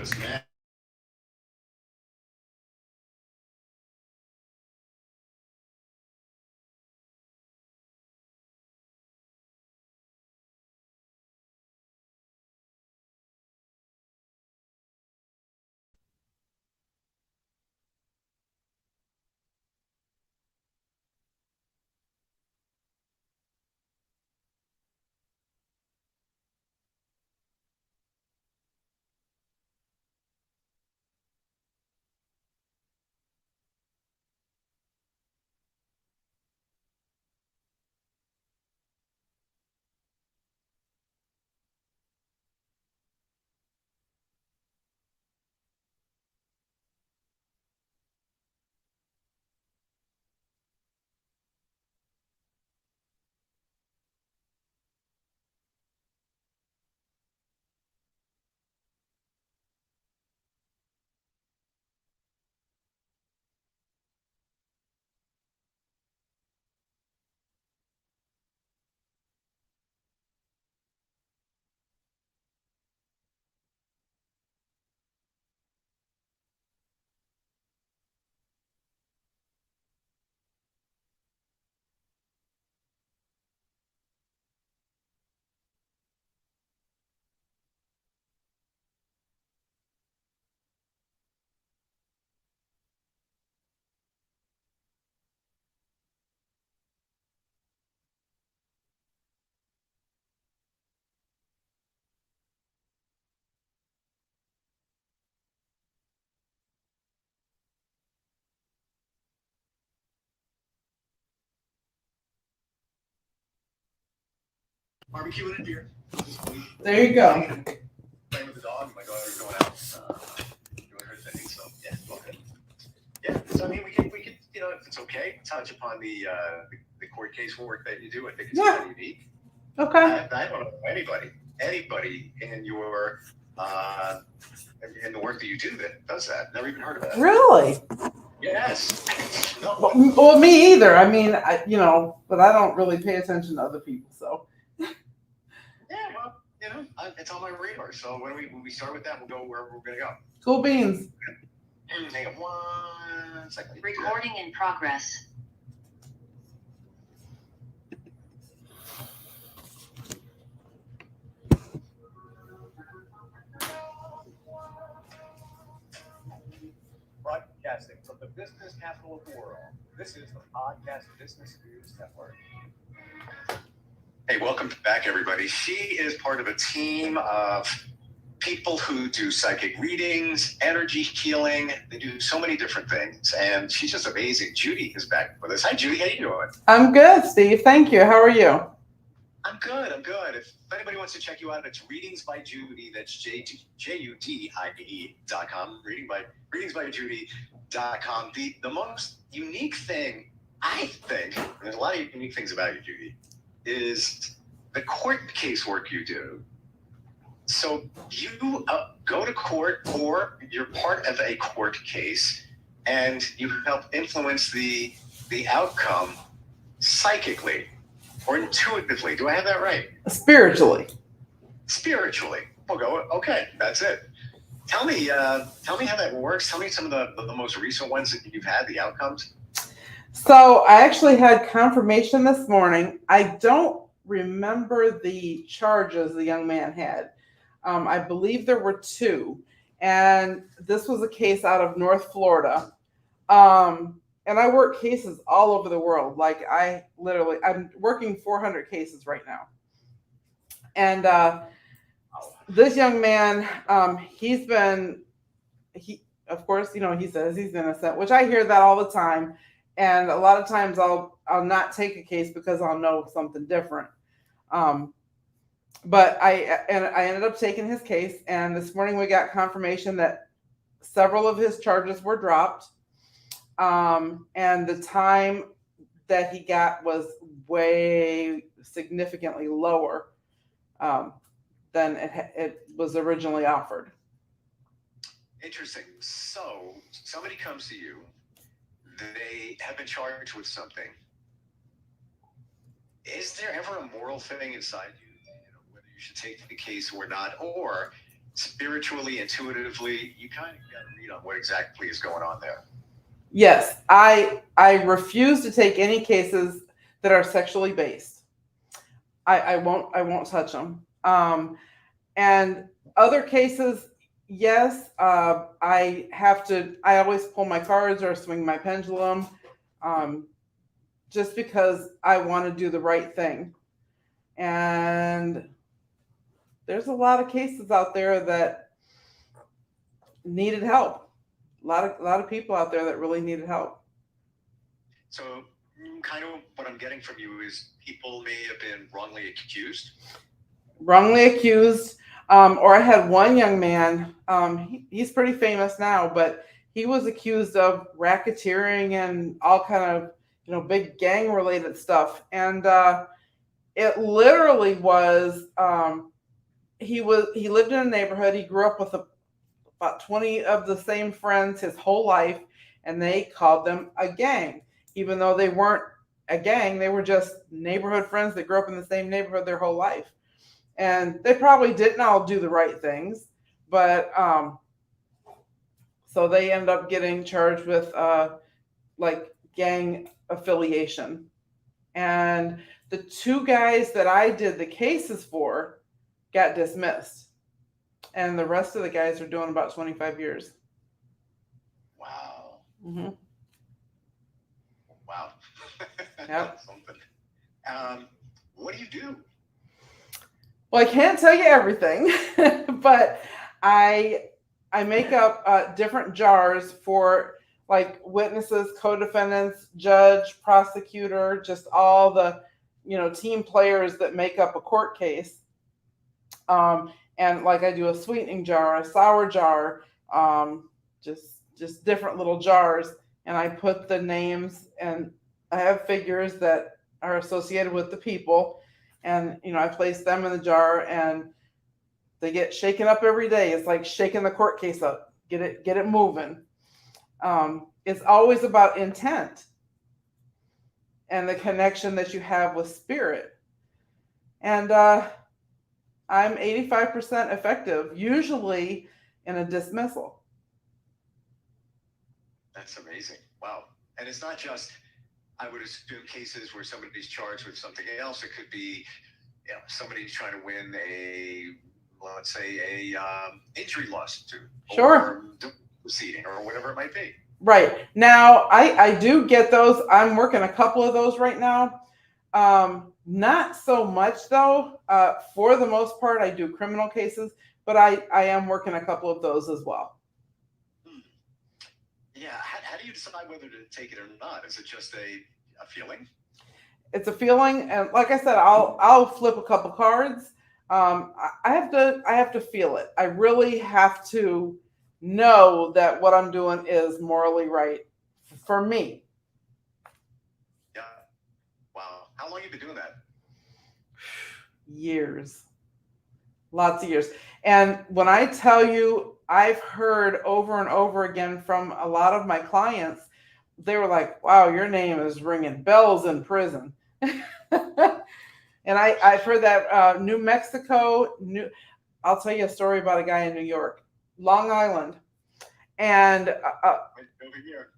this man. Barbecue and a beer. There you go. Playing with the dog. My daughter's going out doing her thing. So yeah, go ahead. Yeah. So I mean, we can if it's okay, touch upon the court case work that you do. I think it's kind of unique. Okay. I don't know anybody in your in the work that you do that does that. Never even heard of that. Really? Yes. No. Well, me either. I mean, but I don't really pay attention to other people, so. Yeah, well, it's on my radar. So when we start with that, we'll go wherever we're gonna go. Cool beans. Hang on 1 second. Recording in progress. Broadcasting from the business capital of the world. This is the Podcast Business News Network. Hey, welcome back, everybody. She is part of a team of people who do psychic readings, energy healing. They do so many different things, and she's just amazing. Judy is back with us. Hi, Judy. How you doing? I'm good, Steve. Thank you. How are you? I'm good. If anybody wants to check you out, it's Readings by Judy. That's JUDIE.com. Readingsbyjudy.com. The most unique thing, I think, and there's a lot of unique things about you, Judy, is the court case work you do. So you go to court, or you're part of a court case, and you help influence the outcome psychically or intuitively. Do I have that right? Spiritually. We'll go. Okay, that's it. Tell me how that works. Tell me some of the most recent ones that you've had, the outcomes. So I actually had confirmation this morning. I don't remember the charges the young man had. I believe there were 2, and this was a case out of North Florida. And I work cases all over the world. Like I'm working 400 cases right now. And this young man, of course, he says he's innocent, which I hear that all the time. And a lot of times I'll not take a case because I'll know something different. But I ended up taking his case, and this morning we got confirmation that several of his charges were dropped. And the time that he got was way significantly lower than it was originally offered. Interesting. So somebody comes to you, they have been charged with something. Is there ever a moral thing inside you, whether you should take the case or not, or spiritually, intuitively, you kind of got to read on what exactly is going on there. Yes, I refuse to take any cases that are sexually based. I won't touch them. And other cases, yes, I have to. I always pull my cards or swing my pendulum, just because I want to do the right thing. And there's a lot of cases out there that needed help. A lot of people out there that really needed help. So, kind of what I'm getting from you is people may have been wrongly accused. Wrongly accused. Or I had one young man, he's pretty famous now, but he was accused of racketeering and all kind of, big gang related stuff. And it literally was, he lived in a neighborhood. He grew up with about 20 of the same friends his whole life, and they called them a gang, even though they weren't a gang. They were just neighborhood friends that grew up in the same neighborhood their whole life. And they probably didn't all do the right things, but so they end up getting charged with like gang affiliation. And the two guys that I did the cases for got dismissed, and the rest of the guys are doing about 25 years. Wow. Mm-hmm. Wow. Yep. Something. What do you do? Well, I can't tell you everything, but I make up different jars for like witnesses, co-defendants, judge, prosecutor, just all the team players that make up a court case. And like I do a sweetening jar, a sour jar, just different little jars, and I put the names, and I have figures that are associated with the people, and I place them in the jar, and they get shaken up every day. It's like shaking the court case up, get it moving. It's always about intent and the connection that you have with spirit. And I'm 85% effective, usually in a dismissal. That's amazing. Wow. And it's not just, I would assume, cases where somebody's charged with something else. It could be, somebody's trying to win let's say injury lawsuit, Sure, or proceeding, or whatever it might be. Right. Now, I do get those. I'm working a couple of those right now. Not so much though. For the most part, I do criminal cases, but I am working a couple of those as well. Yeah. How do you decide whether to take it or not? Is it just a feeling? It's a feeling, and like I said, I'll flip a couple cards. I have to feel it. I really have to know that what I'm doing is morally right for me. Yeah. Wow. How long have you been doing that? Years. Lots of years. And when I tell you, I've heard over and over again from a lot of my clients, they were like, wow, your name is ringing bells in prison. And I've heard that New Mexico, I'll tell you a story about a guy in New York, Long Island. And Over here.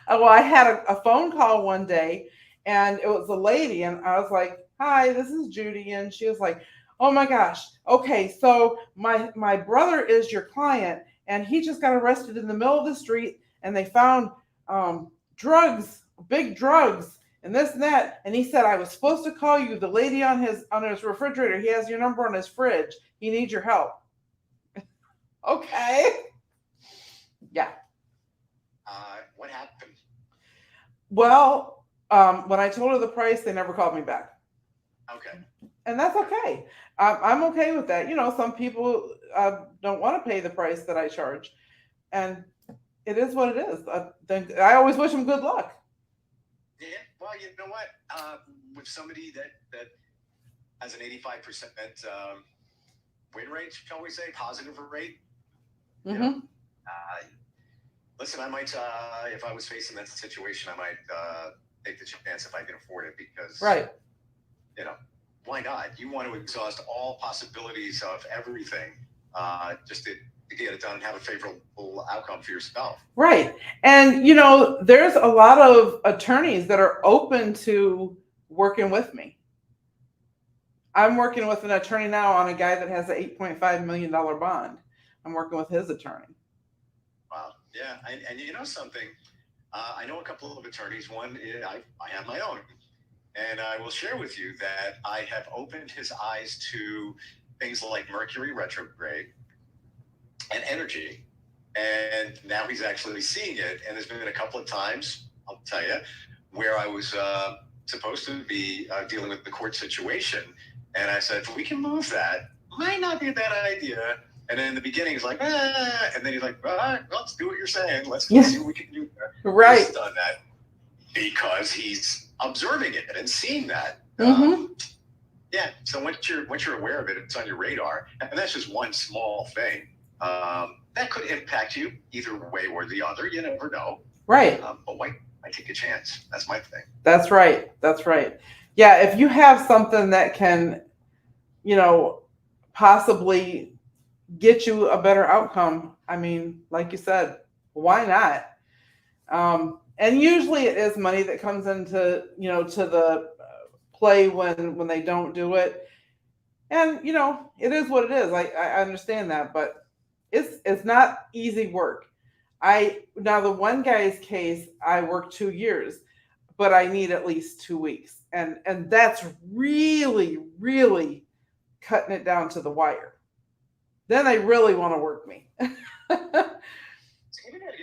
well, I had a phone call one day, and it was a lady, and I was like, hi, this is Judy. And she was like, oh my gosh, okay, so my brother is your client, and he just got arrested in the middle of the street, and they found drugs, big drugs, and this and that. And he said, I was supposed to call you. The lady on his refrigerator, he has your number on his fridge. He needs your help. Okay. Yeah. What happened? Well, when I told her the price, they never called me back. Okay. And that's okay. I'm okay with that. Some people don't want to pay the price that I charge, and it is what it is. I always wish them good luck. Yeah. Well, you know what? With somebody that has an 85% win rate, shall we say, positive rate. Mm-hmm. Listen, I might, if I was facing that situation, I might take the chance if I can afford it, because, Right. Why not? You want to exhaust all possibilities of everything just to get it done and have a favorable outcome for yourself. Right. And, there's a lot of attorneys that are open to working with me. I'm working with an attorney now on a guy that has an $8.5 million bond. I'm working with his attorney. Wow. Yeah. And you know something? I know a couple of attorneys. One, I have my own. And I will share with you that I have opened his eyes to things like Mercury retrograde and energy. And now he's actually seeing it. And there's been a couple of times, I'll tell you, where I was supposed to be dealing with the court situation. And I said, we can move that. Might not be a bad idea. And then in the beginning, he's like, and then he's like, all right, well, let's do what you're saying. Let's see what we can do there. Right. He's done that because he's observing it and seeing that. Mm-hmm. Yeah. So once you're aware of it, it's on your radar. And that's just one small thing. That could impact you either way or the other. You never know. Right. But why take a chance? That's my thing. That's right. That's right. Yeah. If you have something that can, possibly get you a better outcome, I mean, like you said, why not? And usually it is money that comes into, to the play when they don't do it. And, it is what it is. I understand that, but it's not easy work. Now the one guy's case, I worked 2 years, but I need at least 2 weeks. And that's really, really cutting it down to the wire. Then they really want to work me.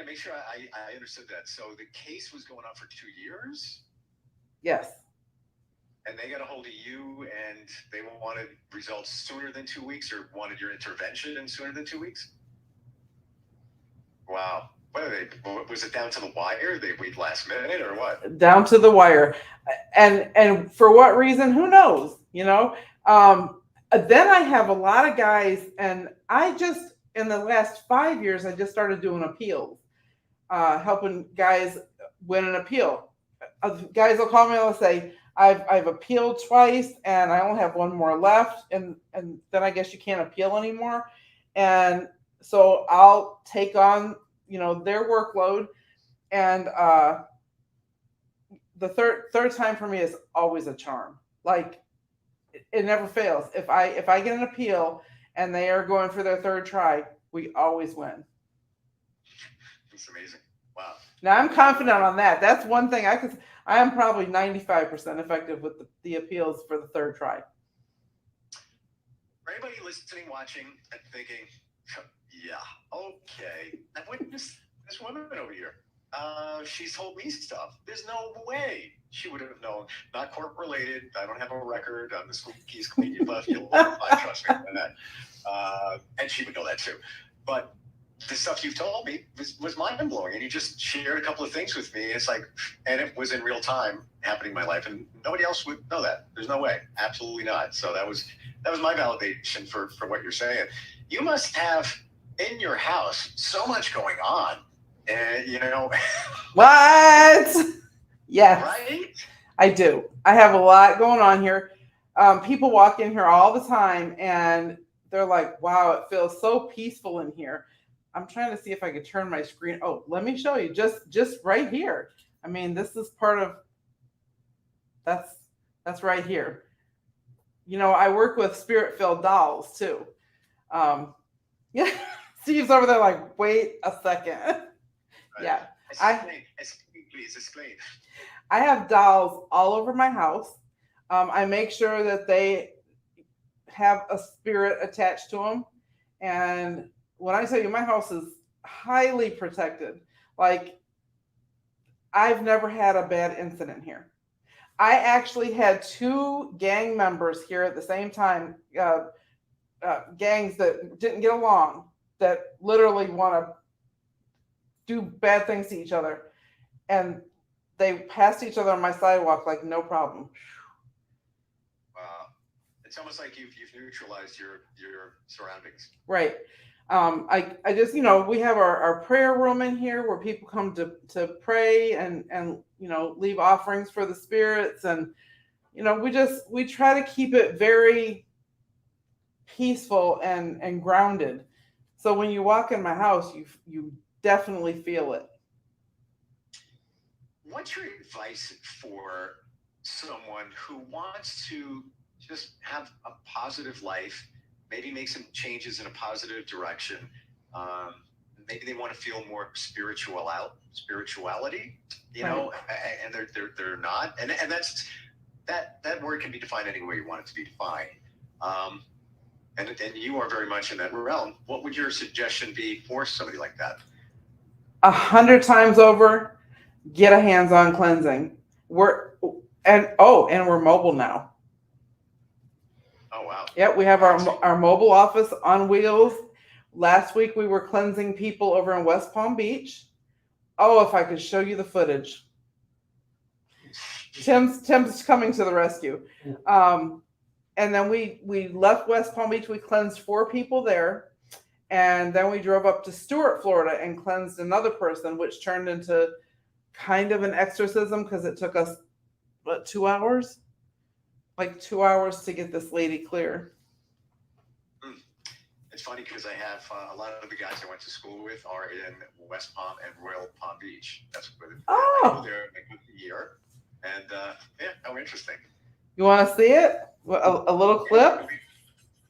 Make sure I understood that. So the case was going on for 2 years? Yes. And they got a hold of you and they wanted results sooner than 2 weeks, or wanted your intervention in sooner than 2 weeks? Wow. Was it down to the wire? They wait last minute or what? Down to the wire. And for what reason? Who knows? Then I have a lot of guys, and in the last 5 years, I just started doing appeals, helping guys win an appeal. Guys will call me and they'll say, I've appealed twice and I only have one more left. And then I guess you can't appeal anymore. And so I'll take on, their workload. And the third time for me is always a charm. Like, it never fails. If I get an appeal and they are going for their third try, we always win. It's amazing. Wow. Now I'm confident on that. That's one thing I am probably 95% effective with the appeals for the third try. For anybody listening, watching, and thinking, yeah, okay, I've witnessed this woman over here. She's told me stuff. There's no way she would have known. Not court related. I don't have a record. The squeaky's clean. You left. You'll trust me on that. And she would know that too. But the stuff you've told me was mind blowing. And you just shared a couple of things with me. It's like, and it was in real time happening in my life, and nobody else would know that. There's no way. Absolutely not. So that was my validation for what you're saying. You must have in your house so much going on. And what? Yes, right? I do. I have a lot going on here. People walk in here all the time and they're like, wow, it feels so peaceful in here. I'm trying to see if I could turn my screen. Oh, let me show you just right here. I mean, this is part of, that's right here. I work with spirit-filled dolls too. Yeah, Steve's over there like, wait a second. Right. Yeah. Explain. I have dolls all over my house. I make sure that they have a spirit attached to them. And when I tell you, my house is highly protected. Like, I've never had a bad incident here. I actually had 2 gang members here at the same time, gangs that didn't get along, that literally want to do bad things to each other. And they passed each other on my sidewalk like no problem. Wow. It's almost like you've neutralized your surroundings. Right. I just, we have our prayer room in here where people come to pray and leave offerings for the spirits. And, we try to keep it very peaceful and grounded. So when you walk in my house, you definitely feel it. What's your advice for someone who wants to just have a positive life, maybe make some changes in a positive direction? Maybe they want to feel more spirituality, and they're not, and that's that word can be defined any way you want it to be defined. And you are very much in that realm. What would your suggestion be for somebody like that? 100 times over, get a hands-on cleansing. We're mobile now. Oh wow! Yep, we have our mobile office on wheels. Last week we were cleansing people over in West Palm Beach. Oh, if I could show you the footage. Tim's coming to the rescue. And then we left West Palm Beach. We cleansed 4 people there. And then we drove up to Stuart, Florida and cleansed another person, which turned into kind of an exorcism because it took us, 2 hours? Like 2 hours to get this lady clear. It's funny because I have a lot of the guys I went to school with are in West Palm and Royal Palm Beach. That's where I go there a year. And how interesting. You want to see it? A little clip?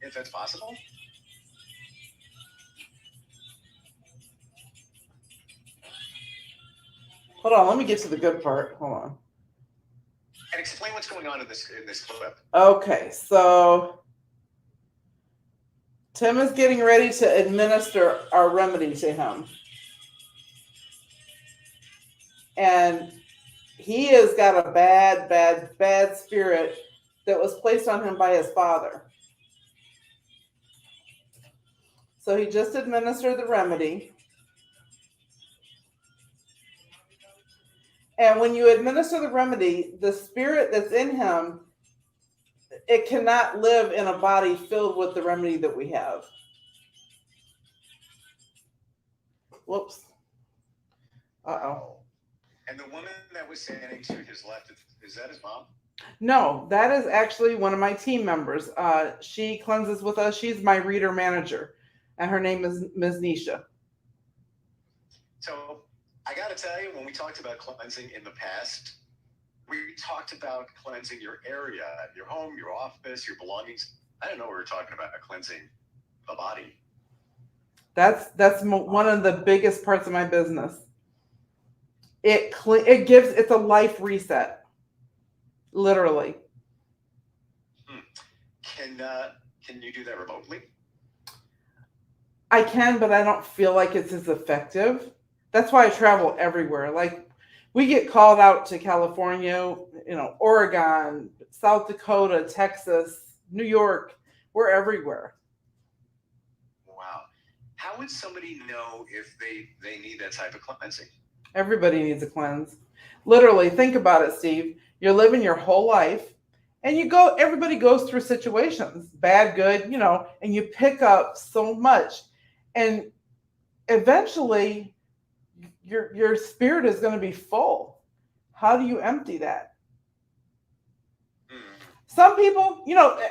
If that's possible. Hold on, let me get to the good part. Hold on. And explain what's going on in this clip. Okay, so Tim is getting ready to administer our remedy to him. And he has got a bad spirit that was placed on him by his father. So he just administered the remedy. And when you administer the remedy, the spirit that's in him, it cannot live in a body filled with the remedy that we have. Whoops. Uh-oh. And the woman that was standing to his left, is that his mom? No, that is actually one of my team members. She cleanses with us. She's my reader manager, and her name is Ms. Nisha. So I got to tell you, when we talked about cleansing in the past, we talked about cleansing your area, your home, your office, your belongings. I didn't know we were talking about cleansing the body. That's one of the biggest parts of my business. It's a life reset, literally. Can you do that remotely? I can, but I don't feel like it's as effective. That's why I travel everywhere. Like, we get called out to California, Oregon, South Dakota, Texas, New York. We're everywhere. Wow. How would somebody know if they need that type of cleansing? Everybody needs a cleanse. Literally, think about it, Steve. You're living your whole life, and everybody goes through situations, bad, good, and you pick up so much. And eventually, your spirit is going to be full. How do you empty that? Some people,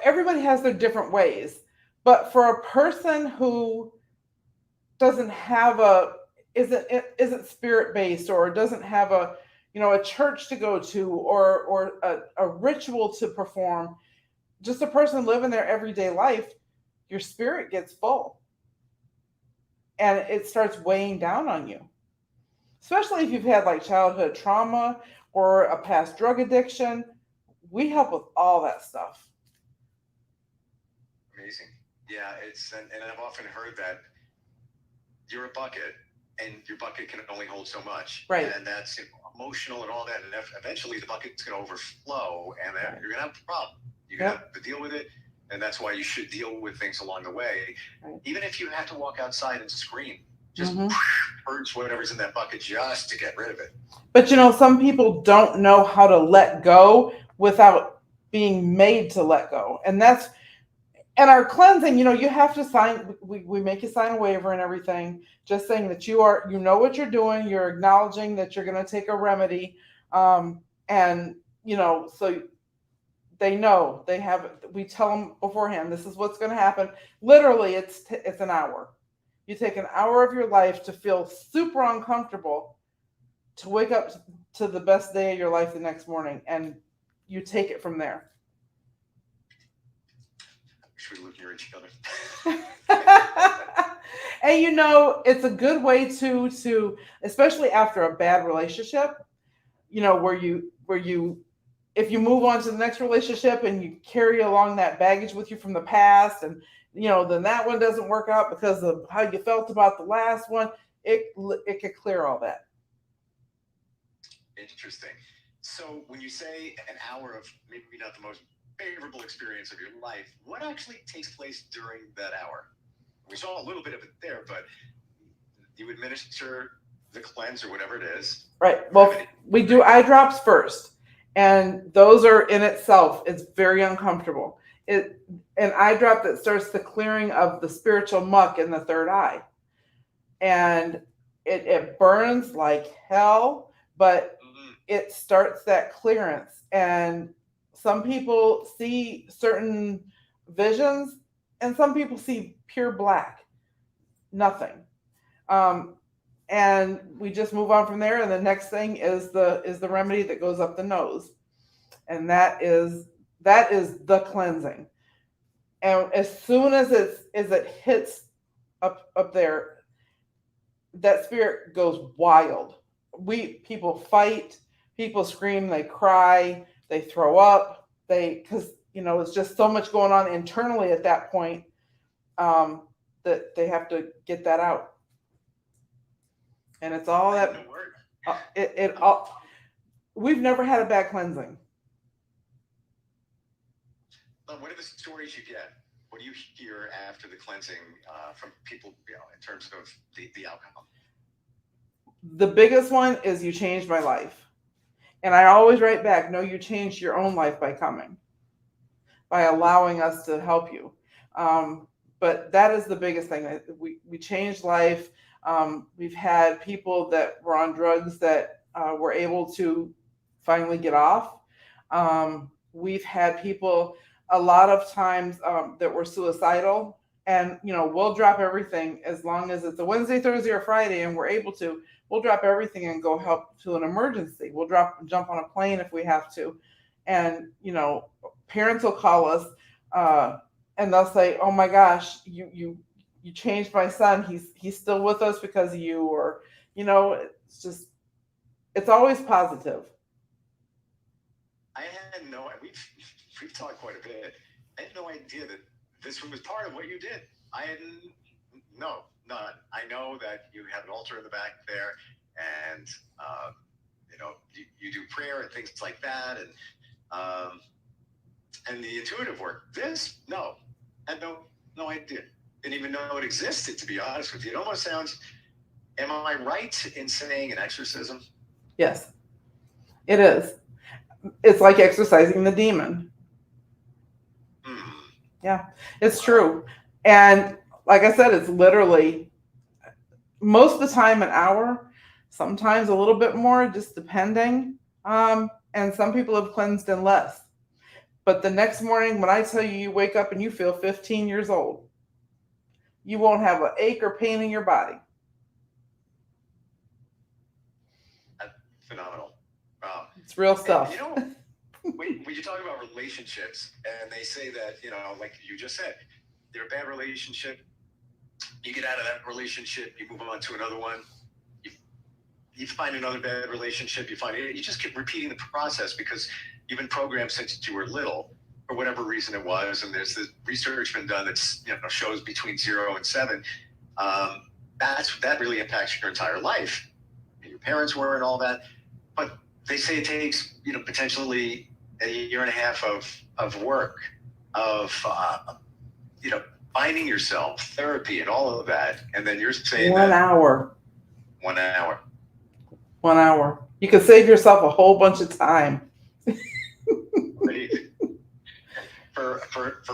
everybody has their different ways. But for a person who doesn't have isn't spirit-based, or doesn't have a church to go to, or a ritual to perform, just a person living their everyday life, your spirit gets full. And it starts weighing down on you. Especially if you've had like childhood trauma or a past drug addiction. We help with all that stuff. Amazing. Yeah, and I've often heard that you're a bucket, and your bucket can only hold so much. Right. And that's emotional and all that. And eventually the bucket's going to overflow, and you're going to have a problem. You're going to have to deal with it. And that's why you should deal with things along the way. Right. Even if you have to walk outside and scream, just purge whatever's in that bucket just to get rid of it. But some people don't know how to let go without being made to let go. And our cleansing, you have to sign, we make you sign a waiver and everything, just saying that you know what you're doing, you're acknowledging that you're going to take a remedy. So They know, we tell them beforehand, this is what's going to happen. Literally, it's an hour. You take an hour of your life to feel super uncomfortable, to wake up to the best day of your life the next morning, and you take it from there. Should we look near each other? And it's a good way to, especially after a bad relationship, where you if you move on to the next relationship and you carry along that baggage with you from the past, and then that one doesn't work out because of how you felt about the last one, it could clear all that. Interesting. So when you say an hour of maybe not the most favorable experience of your life, what actually takes place during that hour? We saw a little bit of it there, but you administer the cleanse or whatever it is. Right. Well, we do eye drops first, and those are in itself, it's very uncomfortable. An eye drop that starts the clearing of the spiritual muck in the third eye, and it burns like hell, but it starts that clearance. And some people see certain visions, and some people see pure black, nothing. And we just move on from there. And the next thing is the remedy that goes up the nose, and that is the cleansing. And as soon as it hits up there, that spirit goes wild. People fight, people scream, they cry, they throw up, because it's just so much going on internally at that point, that they have to get that out. And it's all that we've never had a bad cleansing. What are the stories you get? What do you hear after the cleansing from people, in terms of the outcome? The biggest one is, you changed my life. And I always write back, no, you changed your own life by coming, by allowing us to help you. But that is the biggest thing. We changed life. We've had people that were on drugs that were able to finally get off. We've had people a lot of times that were suicidal, and we'll drop everything as long as it's a Wednesday, Thursday, or Friday, and we're able to. We'll drop everything and go help to an emergency. We'll jump on a plane if we have to, and parents will call us, and they'll say, "Oh my gosh, you changed my son. He's still with us because of you," or it's always positive. I had we've talked quite a bit. I had no idea that this was part of what you did. I had none. I know that you have an altar in the back there, and you do prayer and things like that, and the intuitive work. I had no idea. Didn't even know it existed, to be honest with you. It almost sounds, am I right in saying an exorcism? Yes, it is. It's like exorcising the demon. Yeah, it's true. And like I said, it's literally most of the time an hour, sometimes a little bit more, just depending. And some people have cleansed in less. But the next morning, when I tell you, you wake up and you feel 15 years old, you won't have an ache or pain in your body. That's phenomenal. Wow. It's real stuff. When you talk about relationships, and they say that, like you just said, you're a bad relationship, you get out of that relationship, you move on to another one, you find another bad relationship, you just keep repeating the process because you've been programmed since you were little, for whatever reason it was. And there's the research been done that's shows between 0 and 7. That really impacts your entire life. Your parents were and all that, but they say it takes potentially a year and a half of work, of finding yourself, therapy, and all of that. And then you're saying 1 hour. 1 hour. 1 hour. You can save yourself a whole bunch of time. For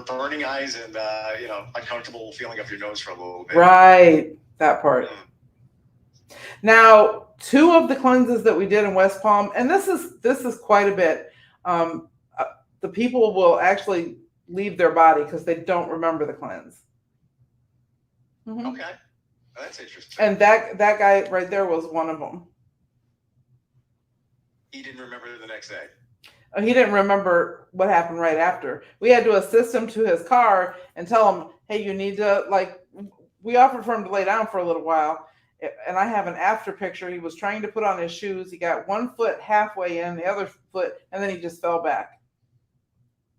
burning eyes and uncomfortable feeling up your nose for a little bit. Right, that part. Now, 2 of the cleanses that we did in West Palm, and this is quite a bit. the people will actually leave their body because they don't remember the cleanse. Mhm. Okay. Well, that's interesting. And that guy right there was one of them. He didn't remember the next day. He didn't remember what happened right after. We had to assist him to his car and tell him, hey, you need to, like, we offered for him to lay down for a little while. And I have an after picture. He was trying to put on his shoes. He got one foot halfway in, the other foot, and then he just fell back.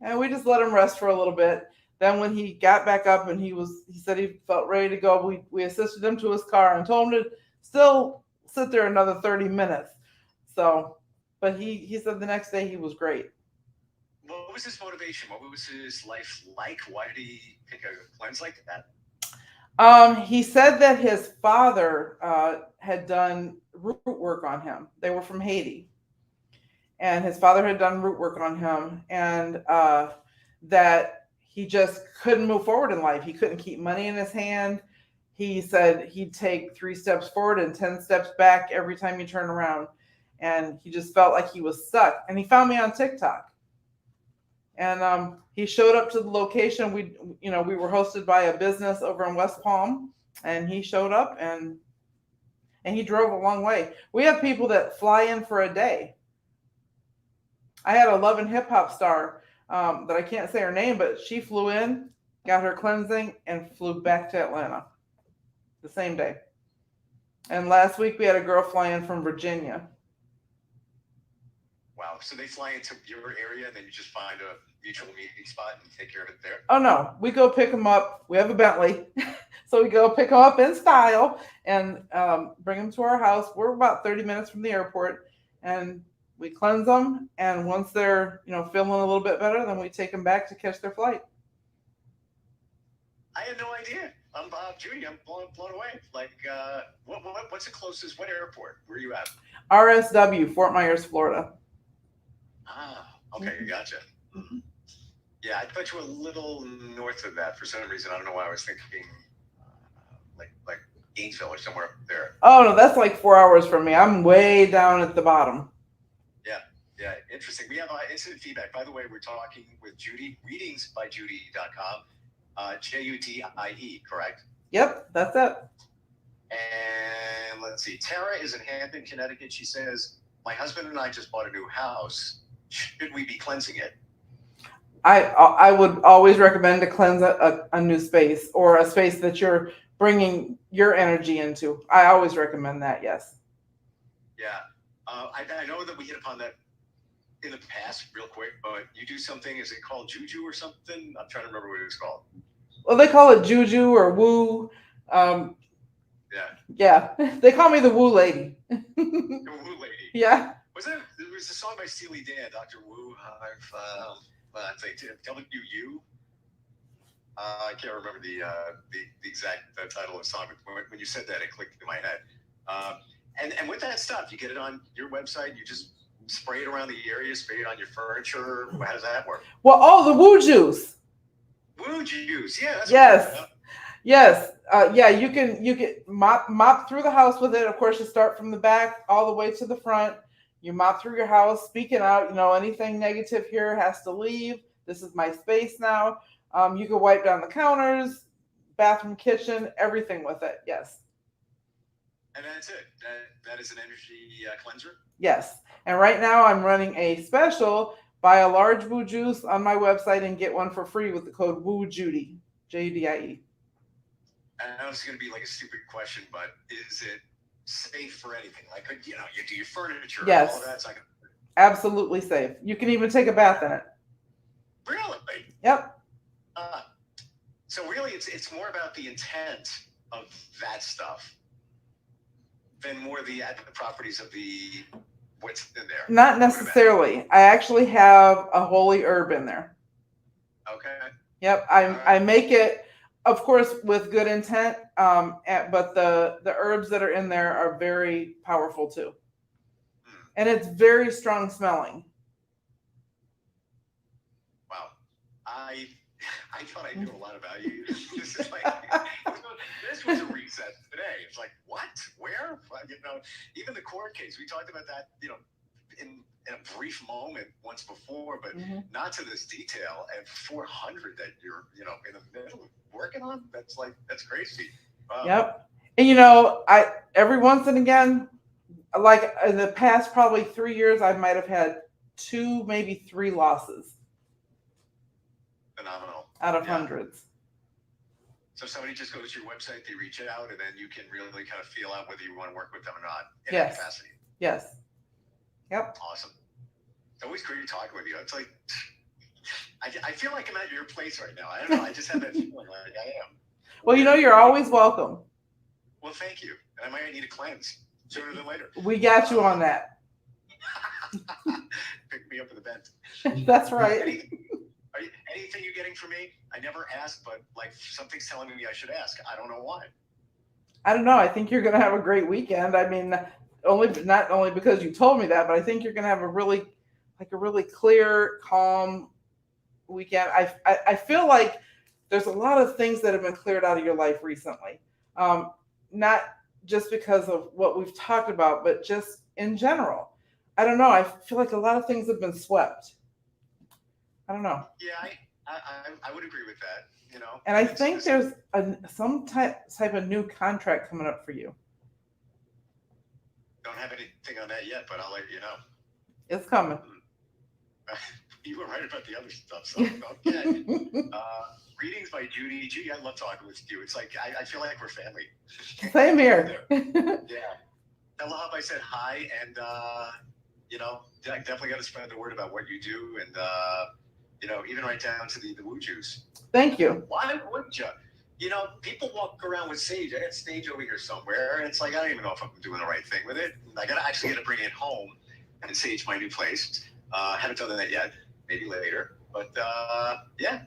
And we just let him rest for a little bit. Then when he got back up and he said he felt ready to go, we assisted him to his car and told him to still sit there another 30 minutes. So, but he said the next day he was great. What was his motivation? What was his life like? Why did he pick a cleanse like that? He said that his father had done root work on him. They were from Haiti. And his father had done root work on him, and that he just couldn't move forward in life. He couldn't keep money in his hand. He said he'd take 3 steps forward and 10 steps back every time you turn around. And he just felt like he was stuck. And he found me on TikTok. And he showed up to the location. We were hosted by a business over in West Palm, and he showed up and he drove a long way. We have people that fly in for a day. I had a Love and Hip Hop star that I can't say her name, but she flew in, got her cleansing, and flew back to Atlanta the same day. And last week we had a girl fly in from Virginia. Wow. So they fly into your area and then you just find a mutual meeting spot and take care of it there? Oh, no. We go pick them up. We have a Bentley. So we go pick them up in style and bring them to our house. We're about 30 minutes from the airport. And we cleanse them. And once they're, feeling a little bit better, then we take them back to catch their flight. I had no idea. I'm Judy. I'm blown away. Like, what's the closest? What airport? Where are you at? RSW, Fort Myers, Florida. Ah, okay, gotcha. Mm-hmm. Yeah, I thought you were a little north of that for some reason. I don't know why I was thinking like Gainesville or somewhere up there. Oh no, that's like 4 hours from me. I'm way down at the bottom. Yeah, interesting. We have instant feedback. By the way, we're talking with Judy. Readingsbyjudy.com. Judie, correct? Yep, that's it. And let's see. Tara is in Hampton, Connecticut. She says, my husband and I just bought a new house. Should we be cleansing it? I would always recommend to cleanse a new space or a space that you're bringing your energy into. I always recommend that, yes. Yeah. I know that we hit upon that in the past real quick, but you do something, is it called juju or something? I'm trying to remember what it was called. Well, they call it juju or woo. Yeah. They call me the woo lady. The woo lady. Yeah. There was a song by Steely Dan, Dr. Wu, I think WU. I can't remember the exact title of the song, but when you said that, it clicked in my head. And with that stuff, you get it on your website, you just spray it around the area, spray it on your furniture. How does that work? Well, the woo juice. Woo juice, yeah. That's Yes. Yeah, you can mop through the house with it. Of course, you start from the back all the way to the front. You mop through your house, speaking out, anything negative here has to leave. This is my space now. You can wipe down the counters, bathroom, kitchen, everything with it. Yes. And that's it. That is an energy cleanser? Yes. And right now I'm running a special. Buy a large Woo juice on my website and get one for free with the code WooJudy, JUDIE. I know it's going to be like a stupid question, but is it safe for anything? Like, you do your furniture, yes. All of that's like absolutely safe. You can even take a bath in it. Really? Yep. So really, it's more about the intent of that stuff than more the properties of the what's in there. Not necessarily. I actually have a holy herb in there. Okay. Yep. I make it, of course, with good intent. But the herbs that are in there are very powerful too, and it's very strong smelling. Wow. I thought I knew a lot about you. This is like this was a reset today. It's like, what? Where? Even the court case. We talked about that, in in a brief moment once before, but not to this detail. And 400 that you're, in the middle of working on, that's crazy. Wow. Yep. And every once and again, like in the past probably 3 years, I might have had 2, maybe 3 losses. Phenomenal. Out of hundreds. So somebody just goes to your website, they reach out, and then you can really kind of feel out whether you want to work with them or not in that capacity. Yes. Yep. Awesome. It's always great talking with you. It's like, I feel like I'm at your place right now. I don't know. I just have that feeling like I am. Well, you're always welcome. Well, thank you. And I might need a cleanse sooner than later. We got you on that. Pick me up in the bed. That's right. Anything you're getting from me? I never ask, but like something's telling me I should ask. I don't know why. I don't know. I think you're going to have a great weekend. I mean, not only because you told me that, but I think you're going to have a really clear, calm weekend. I feel like there's a lot of things that have been cleared out of your life recently. Not just because of what we've talked about, but just in general. I don't know. I feel like a lot of things have been swept. I don't know. Yeah, I would agree with that. And I think there's some type of new contract coming up for you. Don't have anything on that yet, but I'll let you know. It's coming. You were right about the other stuff, so okay. Readings by Judy. Judy, I love talking with you. It's like I feel like we're family. Same here. Yeah. Tell Hub I said hi, and I definitely got to spread the word about what you do, and even right down to the woo juice. Thank you. Why wouldn't you? People walk around with sage. I got sage over here somewhere, and it's like I don't even know if I'm doing the right thing with it. I got to bring it home and sage my new place. Haven't done that yet. Maybe later. But yeah.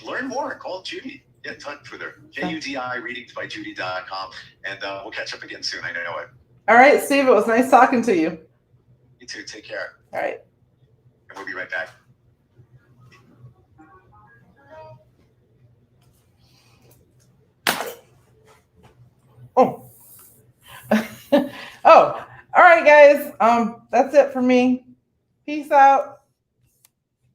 Learn more. Call Judy. Get in touch with her. JUDI readingsbyjudy.com, and we'll catch up again soon. I know it. All right, Steve. It was nice talking to you. You too. Take care. All right. And we'll be right back. Oh. Oh. All right, guys. That's it for me. Peace out.